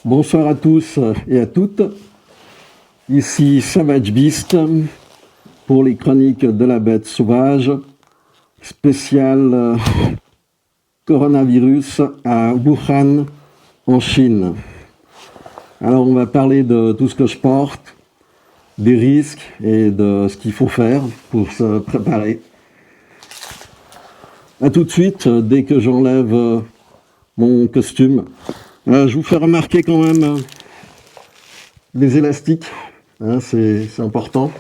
Bonsoir à tous et à toutes. Ici Savage Beast pour les chroniques de la bête sauvage, spécial coronavirus à Wuhan en Chine. Alors on va parler de tout ce que je porte, des risques et de ce qu'il faut faire pour se préparer. A tout de suite, dès que j'enlève mon costume. Je vous fais remarquer quand même les élastiques, hein, c'est important.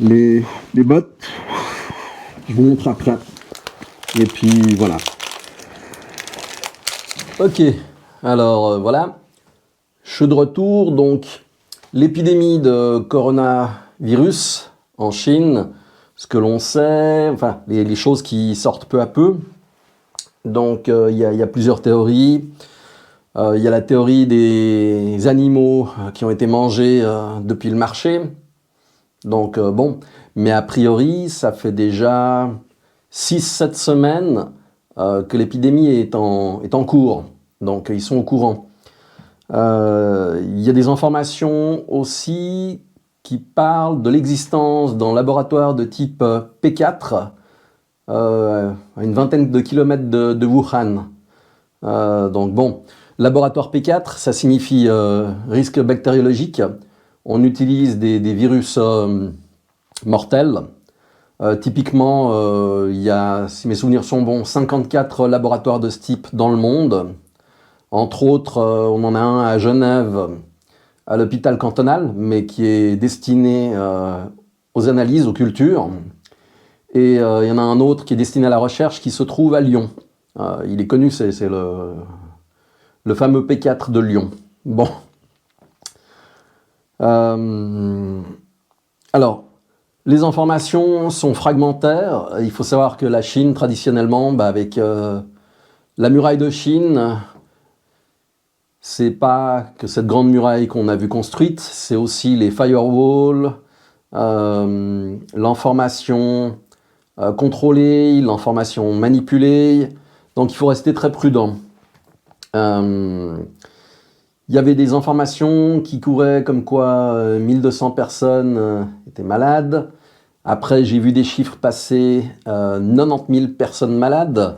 Les bottes, je vous montre après. Et puis voilà. Ok, alors voilà, je suis de retour. Donc l'épidémie de coronavirus en Chine, ce que l'on sait, enfin les choses qui sortent peu à peu. Donc il y a plusieurs théories. Il y a la théorie des animaux qui ont été mangés depuis le marché. Donc bon, mais a priori, ça fait déjà 6-7 semaines que l'épidémie est en cours. Donc ils sont au courant. Il y a des informations aussi qui parlent de l'existence d'un laboratoire de type P4 à une vingtaine de kilomètres de Wuhan. Donc bon, laboratoire P4, ça signifie risque bactériologique. On utilise des virus mortels. Typiquement, il y a, si mes souvenirs sont bons, 54 laboratoires de ce type dans le monde. Entre autres, on en a un à Genève, à l'hôpital cantonal, mais qui est destiné aux analyses, aux cultures. Et il y en a un autre qui est destiné à la recherche, qui se trouve à Lyon. Il est connu, c'est le fameux P4 de Lyon. Bon. Alors, les informations sont fragmentaires. Il faut savoir que la Chine, traditionnellement, avec la muraille de Chine, c'est pas que cette grande muraille qu'on a vu construite, c'est aussi les firewalls, l'information contrôlée, l'information manipulée. Donc il faut rester très prudent. Il y avait des informations qui couraient comme quoi 1200 personnes étaient malades. Après, j'ai vu des chiffres passer 90 000 personnes malades.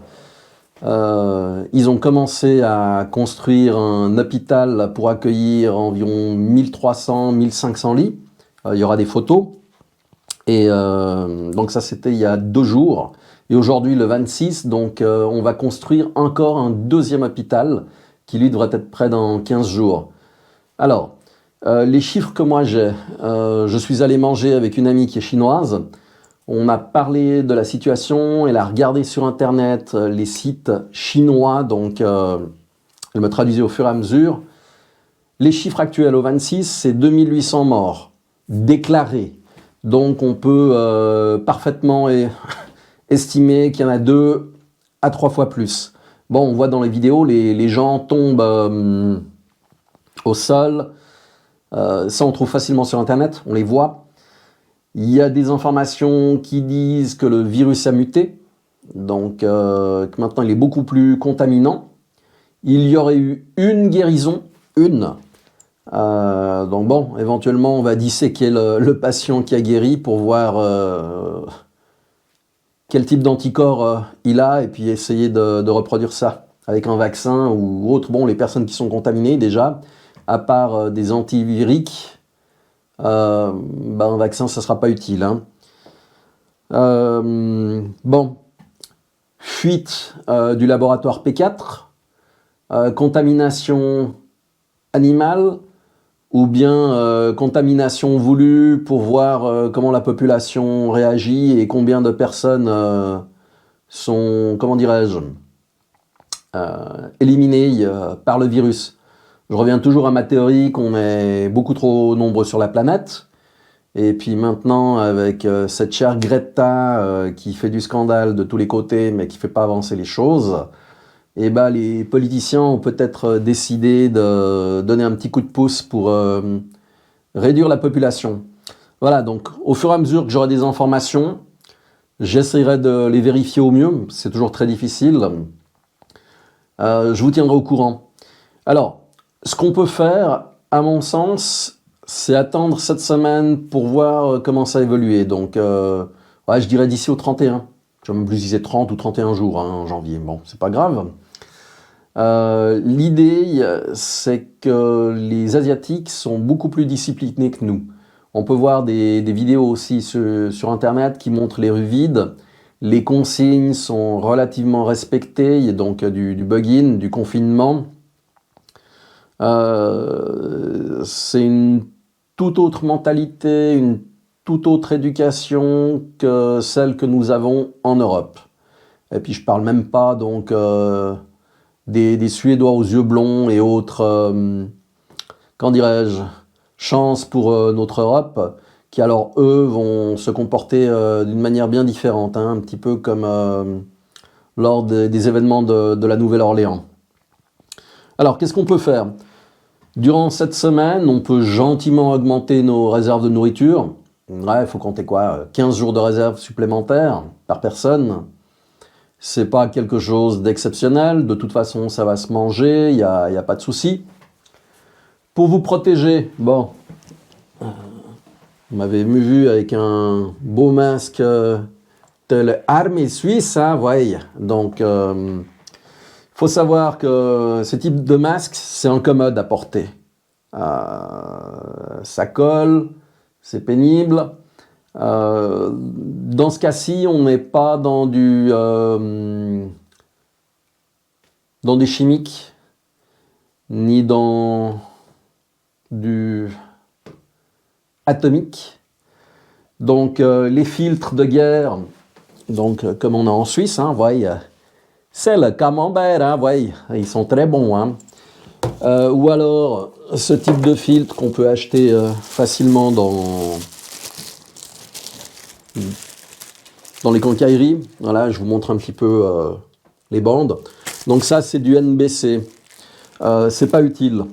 Ils ont commencé à construire un hôpital pour accueillir environ 1300-1500 lits. Il y aura des photos. Et donc ça, c'était il y a 2 jours. Et aujourd'hui, le 26, donc on va construire encore un deuxième hôpital qui, lui, devrait être prêt dans 15 jours. Alors, les chiffres que moi j'ai, je suis allé manger avec une amie qui est chinoise. On a parlé de la situation, elle a regardé sur Internet les sites chinois, donc elle me traduisait au fur et à mesure. Les chiffres actuels au 26, c'est 2800 morts déclarés. Donc on peut parfaitement estimer qu'il y en a 2 à 3 fois plus. Bon, on voit dans les vidéos, les gens tombent au sol. Ça, on trouve facilement sur Internet, on les voit. Il y a des informations qui disent que le virus a muté, donc que maintenant il est beaucoup plus contaminant. Il y aurait eu une guérison, une. Donc bon, éventuellement, on va disséquer le patient qui a guéri pour voir quel type d'anticorps il a et puis essayer de reproduire ça avec un vaccin ou autre. Bon, les personnes qui sont contaminées déjà, à part des antiviriques, un vaccin, ça ne sera pas utile. Hein. Bon, fuite du laboratoire P4, contamination animale, ou bien contamination voulue pour voir comment la population réagit et combien de personnes sont, comment dirais-je, éliminées par le virus. Je reviens toujours à ma théorie qu'on est beaucoup trop nombreux sur la planète. Et puis maintenant, avec cette chère Greta qui fait du scandale de tous les côtés, mais qui ne fait pas avancer les choses, et les politiciens ont peut-être décidé de donner un petit coup de pouce pour réduire la population. Voilà, donc au fur et à mesure que j'aurai des informations, j'essaierai de les vérifier au mieux. C'est toujours très difficile. Je vous tiendrai au courant. Alors, ce qu'on peut faire, à mon sens, c'est attendre cette semaine pour voir comment ça a évolué. Donc, ouais, je dirais d'ici au 31. Je ne sais même plus si c'est 30 ou 31 jours hein, en janvier. Bon, c'est pas grave. L'idée, c'est que les Asiatiques sont beaucoup plus disciplinés que nous. On peut voir des vidéos aussi sur Internet qui montrent les rues vides. Les consignes sont relativement respectées. Il y a donc du bug-in, du confinement. C'est une toute autre mentalité, une toute autre éducation que celle que nous avons en Europe. Et puis je parle même pas donc des Suédois aux yeux blonds et autres, qu'en dirais-je, chance pour notre Europe, qui alors eux vont se comporter d'une manière bien différente, hein, un petit peu comme lors des événements de la Nouvelle-Orléans. Alors qu'est-ce qu'on peut faire? Durant cette semaine, on peut gentiment augmenter nos réserves de nourriture. Ouais, il faut compter quoi? 15 jours de réserve supplémentaires par personne. C'est pas quelque chose d'exceptionnel. De toute façon, ça va se manger, il y a pas de souci. Pour vous protéger, bon, vous m'avez vu avec un beau masque de l'armée suisse, hein, ouais. Donc, faut savoir que ce type de masque, c'est incommode à porter. Ça colle, c'est pénible. Dans ce cas-ci, on n'est pas dans des chimiques, ni dans du atomique. Donc, les filtres de guerre, donc comme on a en Suisse, hein, voyez, c'est le camembert, hein, voyez, ils sont très bons, hein. Ou alors ce type de filtre qu'on peut acheter facilement dans les quincailleries. Voilà, je vous montre un petit peu les bandes. Donc ça, c'est du NBC. C'est pas utile.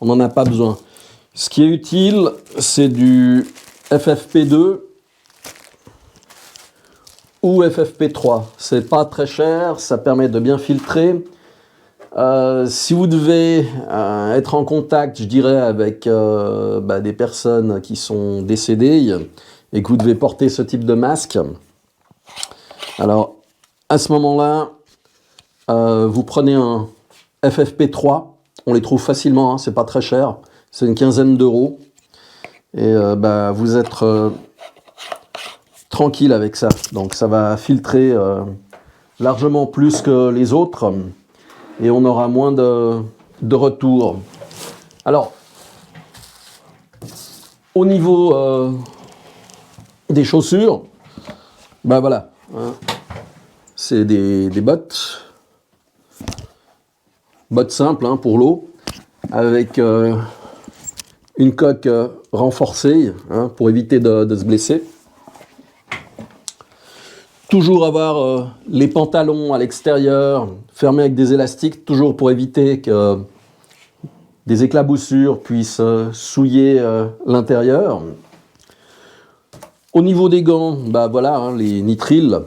On n'en a pas besoin. Ce qui est utile, c'est du FFP2 ou FFP3. C'est pas très cher, ça permet de bien filtrer. Si vous devez être en contact, je dirais, avec des personnes qui sont décédées et que vous devez porter ce type de masque, alors à ce moment-là, vous prenez un FFP3, on les trouve facilement, hein, c'est pas très cher, c'est une quinzaine d'euros, et vous êtes tranquille avec ça. Donc ça va filtrer largement plus que les autres, et on aura moins de retours. Alors, au niveau des chaussures, voilà, hein, c'est des bottes simples hein, pour l'eau, avec une coque renforcée hein, pour éviter de se blesser. Toujours avoir les pantalons à l'extérieur, fermés avec des élastiques, toujours pour éviter que des éclaboussures puissent souiller l'intérieur. Au niveau des gants, voilà, hein, les nitriles,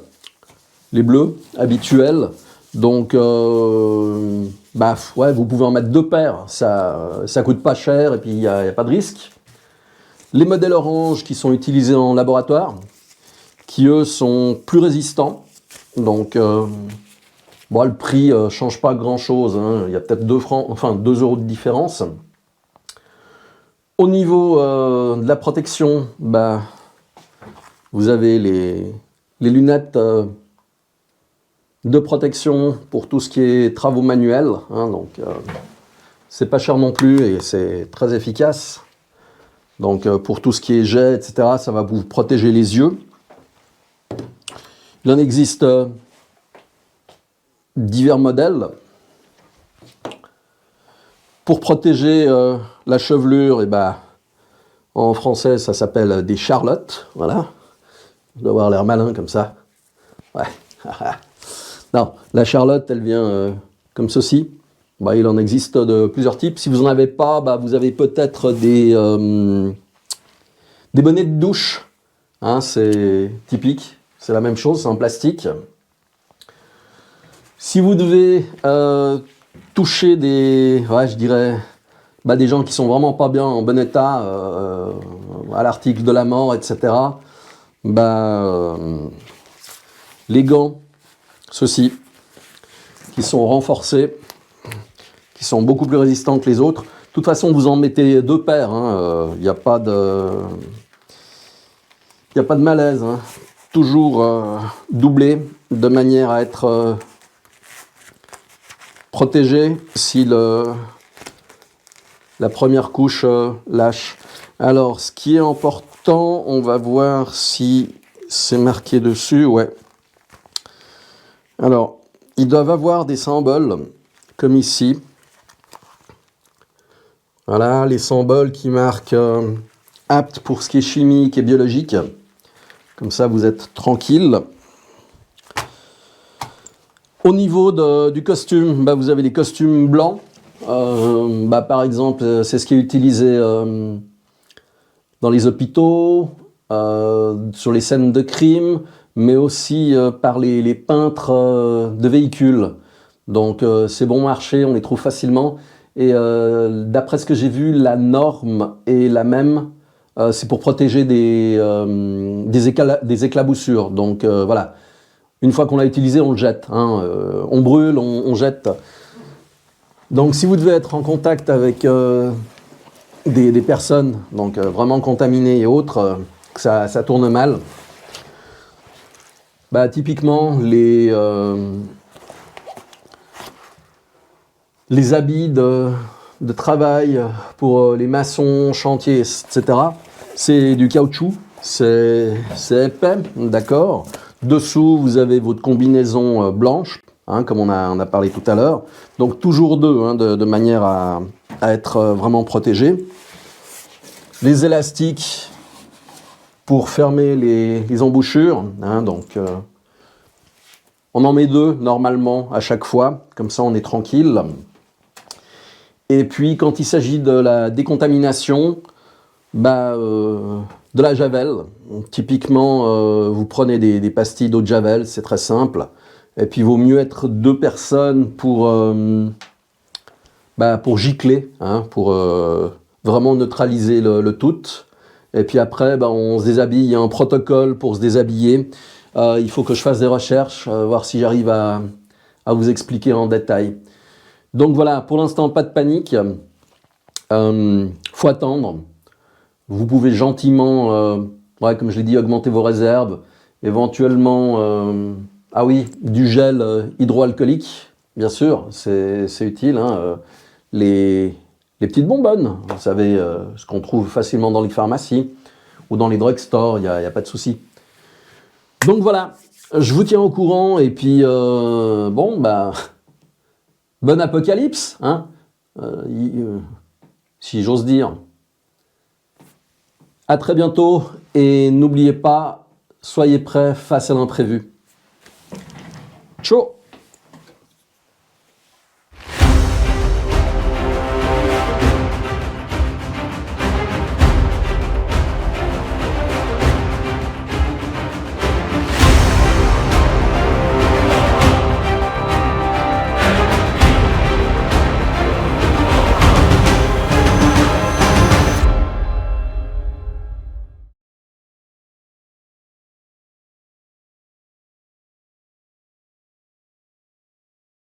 les bleus habituels. Donc, ouais, vous pouvez en mettre 2 paires, ça coûte pas cher et puis il n'y a pas de risque. Les modèles orange qui sont utilisés en laboratoire, qui eux sont plus résistants. Donc, le prix change pas grand-chose. Hein. Il y a peut-être 2 euros de différence. Au niveau de la protection, vous avez les lunettes de protection pour tout ce qui est travaux manuels. Hein, donc, c'est pas cher non plus et c'est très efficace. Donc, pour tout ce qui est jet, etc., ça va vous protéger les yeux. Il en existe divers modèles. Pour protéger la chevelure, en français, ça s'appelle des charlottes. Voilà. Je dois avoir l'air malin comme ça. Ouais. Non, la charlotte, elle vient comme ceci. Il en existe de plusieurs types. Si vous n'en avez pas, vous avez peut-être des bonnets de douche. Hein, c'est typique. C'est la même chose, c'est en plastique. Si vous devez toucher des, ouais, je dirais, des gens qui sont vraiment pas bien, en bon état, à l'article de la mort, etc. Les gants, ceux-ci, qui sont renforcés, qui sont beaucoup plus résistants que les autres. De toute façon, vous en mettez 2 paires, il n'y a pas de malaise, hein. Toujours doublé, de manière à être protégé si la première couche lâche. Alors, ce qui est important, on va voir si c'est marqué dessus, ouais. Alors, ils doivent avoir des symboles, comme ici. Voilà, les symboles qui marquent apte pour ce qui est chimique et biologique. Comme ça, vous êtes tranquille. Au niveau du costume, vous avez les costumes blancs. Par exemple, c'est ce qui est utilisé dans les hôpitaux, sur les scènes de crime, mais aussi par les peintres de véhicules. Donc c'est bon marché, on les trouve facilement. Et d'après ce que j'ai vu, la norme est la même. C'est pour protéger des éclaboussures. Donc voilà, une fois qu'on l'a utilisé, on le jette. On brûle, on jette. Donc si vous devez être en contact avec des personnes donc, vraiment contaminées et autres, que ça tourne mal, typiquement les habits de travail pour les maçons, chantiers, etc., c'est du caoutchouc, c'est épais, d'accord. Dessous, vous avez votre combinaison blanche, comme on a parlé tout à l'heure. Donc toujours 2, de manière à être vraiment protégé. Les élastiques pour fermer les embouchures, donc on en met 2 normalement à chaque fois, comme ça on est tranquille. Et puis quand il s'agit de la décontamination, de la javel. Typiquement, vous prenez des pastilles d'eau de javel, c'est très simple. Et puis il vaut mieux être 2 personnes pour gicler, pour vraiment neutraliser le tout. Et puis après, on se déshabille, il y a un protocole pour se déshabiller. Il faut que je fasse des recherches, voir si j'arrive à vous expliquer en détail. Donc voilà, pour l'instant, pas de panique. Faut attendre. Vous pouvez gentiment, comme je l'ai dit, augmenter vos réserves. Éventuellement, du gel hydroalcoolique, bien sûr, c'est utile. Les petites bonbonnes, vous savez, ce qu'on trouve facilement dans les pharmacies ou dans les drugstores, il n'y a pas de souci. Donc voilà, je vous tiens au courant et puis, bon apocalypse, si j'ose dire. À très bientôt et n'oubliez pas, soyez prêts face à l'imprévu. Ciao!